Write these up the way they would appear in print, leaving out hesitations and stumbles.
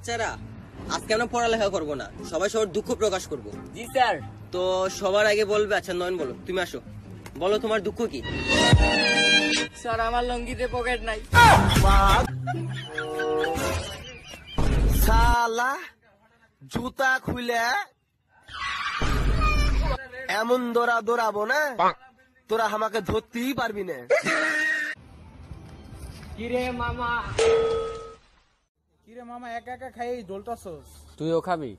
বাচ্চারা, আজকে আমরা পড়ালেখা করব না, সবাই সবার দুঃখ প্রকাশ করব। জি স্যার। তো সবার আগে বলবে, আচ্ছা নয়ন বলো, তুমি আসো, বলো তোমার দুঃখ কি? স্যার আমার লঙ্গিতে পকেট নাই। শালা জুতা খুলে এমন দৌড়াবো না, তোরা আমাকে ধরতেই পারবি না। কিরে মামা একা একা খাই জ্বলতাছস? তুইও খাবি?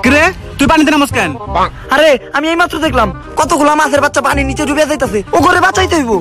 কিরে তুই পানিতে নামস কেন? আরে আমি এই মাত্র দেখলাম কতগুলো মাছের বাচ্চা পানির নিচে ডুবে যাইতাছে, ও করে বাঁচাইতে হইব।